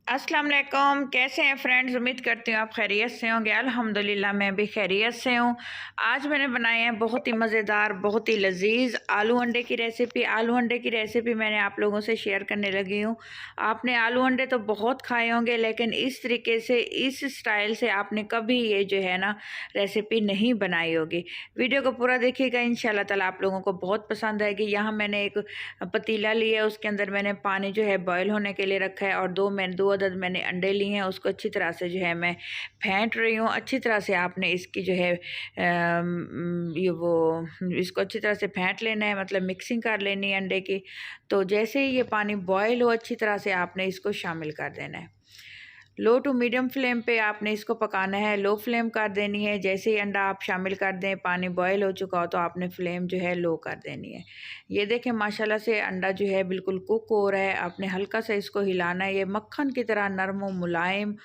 अस्सलाम वालेकुम। कैसे हैं फ्रेंड्स? उम्मीद करती हूँ आप खैरियत से होंगे। अल्हम्दुलिल्लाह मैं भी खैरियत से हूँ। आज मैंने बनाए हैं बहुत ही मज़ेदार, बहुत ही लजीज आलू अंडे की रेसिपी। आलू अंडे की रेसिपी मैंने आप लोगों से शेयर करने लगी हूँ। आपने आलू अंडे तो बहुत खाए होंगे, लेकिन इस तरीके से, इस स्टाइल से आपने कभी ये जो है ना रेसिपी नहीं बनाई होगी। वीडियो को पूरा देखिएगा, इंशाल्लाह ताला आप लोगों को बहुत पसंद आएगी। यहाँ मैंने एक पतीला लिया है, उसके अंदर मैंने पानी जो है बॉयल होने के लिए रखा है और दो अदद मैंने अंडे लिए हैं। उसको अच्छी तरह से जो है मैं फेंट रही हूँ। अच्छी तरह से आपने इसकी जो है ये वो इसको अच्छी तरह से फेंट लेना है, मतलब मिक्सिंग कर लेनी है अंडे की। तो जैसे ही ये पानी बॉयल हो, अच्छी तरह से आपने इसको शामिल कर देना है। लो टू मीडियम फ्लेम पे आपने इसको पकाना है। लो फ्लेम कर देनी है। जैसे ही अंडा आप शामिल कर दें, पानी बॉयल हो चुका हो, तो आपने फ्लेम जो है लो कर देनी है। ये देखें माशाल्लाह से अंडा जो है बिल्कुल कुक हो रहा है। आपने हल्का सा इसको हिलाना है। ये मक्खन की तरह नरम व मुलायम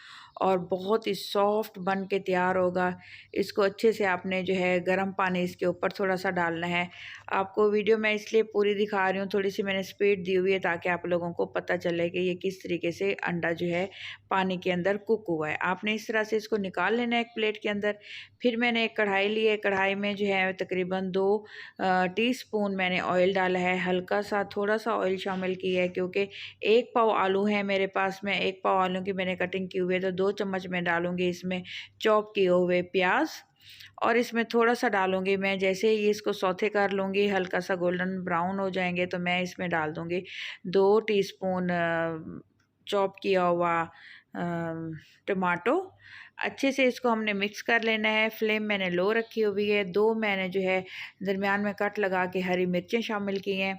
और बहुत ही सॉफ्ट बन के तैयार होगा। इसको अच्छे से आपने जो है गर्म पानी इसके ऊपर थोड़ा सा डालना है। आपको वीडियो मैं इसलिए पूरी दिखा रही हूँ, थोड़ी सी मैंने स्पीड दी हुई है ताकि आप लोगों को पता चले कि ये किस तरीके से अंडा जो है पानी के अंदर कुक हुआ है। आपने इस तरह से इसको निकाल लेना है एक प्लेट के अंदर। फिर मैंने एक कढ़ाई ली है। कढ़ाई में जो है तकरीबन 2 टीस्पून मैंने ऑयल डाला है। हल्का सा थोड़ा सा ऑयल शामिल किया है, क्योंकि 1 पाव आलू है मेरे पास में। 1 पाव आलू की मैंने कटिंग की हुई है, तो 2 चम्मच मैं डालूंगी इसमें चॉप किए हुए प्याज। और इसमें थोड़ा सा डालूंगी मैं, जैसे ही इसको सौथे कर लूँगी, हल्का सा गोल्डन ब्राउन हो जाएंगे, तो मैं इसमें डाल दूँगी 2 टीस्पून चॉप किया हुआ टमाटो। अच्छे से इसको हमने मिक्स कर लेना है। फ्लेम मैंने लो रखी हुई है। 2 मैंने जो है दरमियान में कट लगा के हरी मिर्चें शामिल की हैं।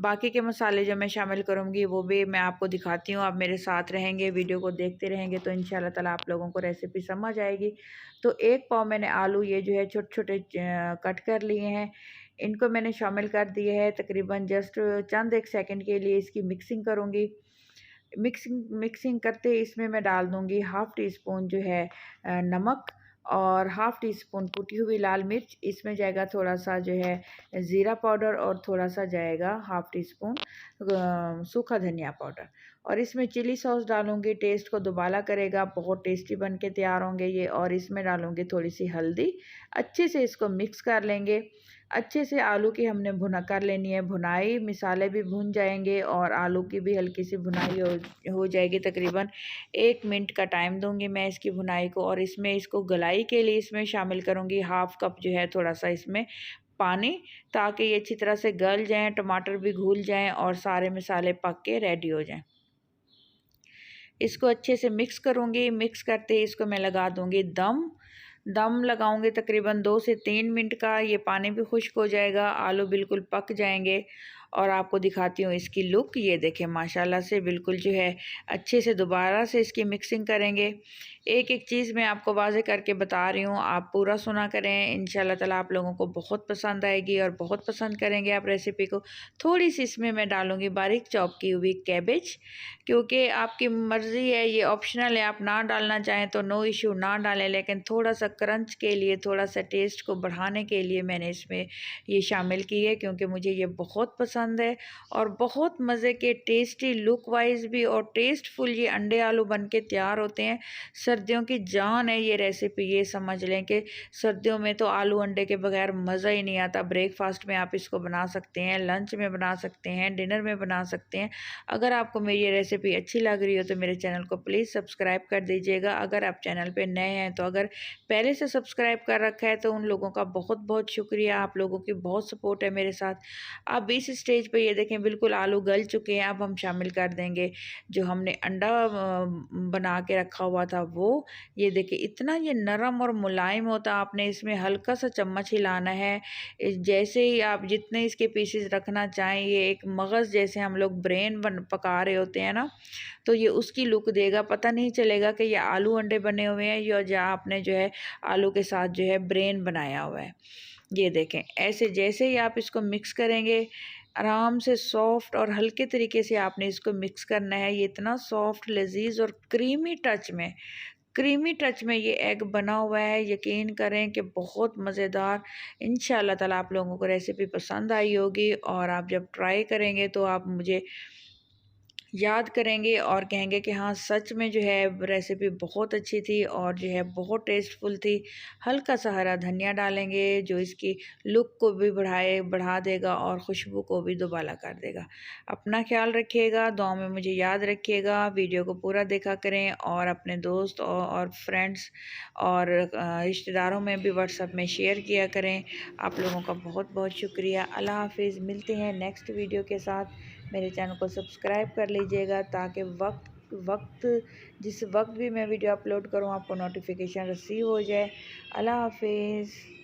बाकी के मसाले जो मैं शामिल करूँगी वो भी मैं आपको दिखाती हूँ। आप मेरे साथ रहेंगे, वीडियो को देखते रहेंगे, तो इंशाल्लाह ताला आप लोगों को रेसिपी समझ आएगी। तो 1 पाव मैंने आलू ये जो है छोटे-छोटे कट कर लिए हैं। इनको मैंने शामिल कर दिए हैं। तकरीबन जस्ट चंद 1 सेकंड के लिए इसकी मिक्सिंग करूँगी। मिक्सिंग मिक्सिंग करते इसमें मैं डाल दूँगी हाफ़ टी स्पून जो है नमक और हाफ़ टी स्पून कुटी हुई लाल मिर्च। इसमें जाएगा थोड़ा सा जो है ज़ीरा पाउडर और थोड़ा सा जाएगा हाफ़ टी स्पून सूखा धनिया पाउडर। और इसमें चिली सॉस डालूँगी, टेस्ट को दुबाला करेगा, बहुत टेस्टी बन के तैयार होंगे ये। और इसमें डालूँगी थोड़ी सी हल्दी। अच्छे से इसको मिक्स कर लेंगे। अच्छे से आलू की हमने भुना कर लेनी है भुनाई, मिसाले भी भुन जाएंगे और आलू की भी हल्की सी भुनाई हो जाएगी। तकरीबन 1 मिनट का टाइम दूंगी मैं इसकी भुनाई को। और इसमें इसको गलाई के लिए इसमें शामिल करूंगी हाफ़ कप जो है थोड़ा सा इसमें पानी, ताकि ये अच्छी तरह से गल जाएँ, टमाटर भी घुल जाएँ और सारे मसाले पक के रेडी हो जाएँ। इसको अच्छे से मिक्स करूँगी। मिक्स करते ही इसको मैं लगा दूँगी दम। दम लगाऊँगी तकरीबन 2 से 3 मिनट का। ये पानी भी खुश्क हो जाएगा, आलू बिल्कुल पक जाएँगे। और आपको दिखाती हूँ इसकी लुक। ये देखें माशाल्लाह से बिल्कुल जो है अच्छे से दोबारा से इसकी मिक्सिंग करेंगे। एक-एक चीज़ मैं आपको वाज़ेह करके बता रही हूँ, आप पूरा सुना करें। इंशाल्लाह ताला आप लोगों को बहुत पसंद आएगी और बहुत पसंद करेंगे आप रेसिपी को। थोड़ी-सी इसमें मैं डालूँगी बारीक चॉप की हुई कैबेज, क्योंकि आपकी मर्ज़ी है, ये ऑप्शनल है। आप ना डालना चाहें तो नो इश्यू, ना डालें, लेकिन थोड़ा-सा क्रंच के लिए, थोड़ा-सा टेस्ट को बढ़ाने के लिए मैंने इसमें ये शामिल की है, क्योंकि मुझे ये बहुत पसंद है। और बहुत मज़े के टेस्टी लुक वाइज़ भी और टेस्टफुल ये अंडे आलू बन के तैयार होते हैं। सर्दियों की जान है ये रेसिपी। ये समझ लें कि सर्दियों में तो आलू अंडे के बगैर मज़ा ही नहीं आता। ब्रेकफास्ट में आप इसको बना सकते हैं, लंच में बना सकते हैं, डिनर में बना सकते हैं। अगर आपको मेरी ये रेसिपी अच्छी लग रही हो तो मेरे चैनल को प्लीज़ सब्सक्राइब कर दीजिएगा। अगर आप चैनल पे नए हैं, तो अगर पहले से सब्सक्राइब कर रखा है तो उन लोगों का बहुत बहुत शुक्रिया। आप लोगों की बहुत सपोर्ट है मेरे साथ। अब इस स्टेज पे ये देखें बिल्कुल आलू गल चुके हैं। अब हम शामिल कर देंगे जो हमने अंडा बना के रखा हुआ था वो। ये देखिए इतना ये नरम और मुलायम होता, आपने इसमें हल्का सा चम्मच हिलाना है। जैसे ही आप जितने इसके पीसेस रखना चाहें, ये एक मगज़ जैसे हम लोग ब्रेन पका रहे होते हैं ना, तो ये उसकी लुक देगा। पता नहीं चलेगा कि ये आलू अंडे बने हुए हैं या जो आपने जो है आलू के साथ जो है ब्रेन बनाया हुआ है। ये देखें ऐसे जैसे ही आप इसको मिक्स करेंगे, आराम से सॉफ्ट और हल्के तरीके से आपने इसको मिक्स करना है। ये इतना सॉफ्ट, लजीज और क्रीमी टच में ये एग बना हुआ है। यकीन करें कि बहुत मज़ेदार। इंशाल्लाह ताला आप लोगों को रेसिपी पसंद आई होगी और आप जब ट्राई करेंगे तो आप मुझे याद करेंगे और कहेंगे कि हाँ सच में जो है रेसिपी बहुत अच्छी थी और जो है बहुत टेस्टफुल थी। हल्का सा हरा धनिया डालेंगे जो इसकी लुक को भी बढ़ा देगा और खुशबू को भी दुबाला कर देगा। अपना ख्याल रखिएगा, दुआ में मुझे याद रखिएगा। वीडियो को पूरा देखा करें और अपने दोस्त और फ्रेंड्स और रिश्तेदारों में भी व्हाट्सएप में शेयर किया करें। आप लोगों का बहुत बहुत शुक्रिया। अल्लाह हाफिज़। मिलते हैं नेक्स्ट वीडियो के साथ। मेरे चैनल को सब्सक्राइब कर लीजिएगा ताकि वक्त जिस वक्त भी मैं वीडियो अपलोड करूँ आपको नोटिफिकेशन रिसीव हो जाए। अल्लाह हाफिज़।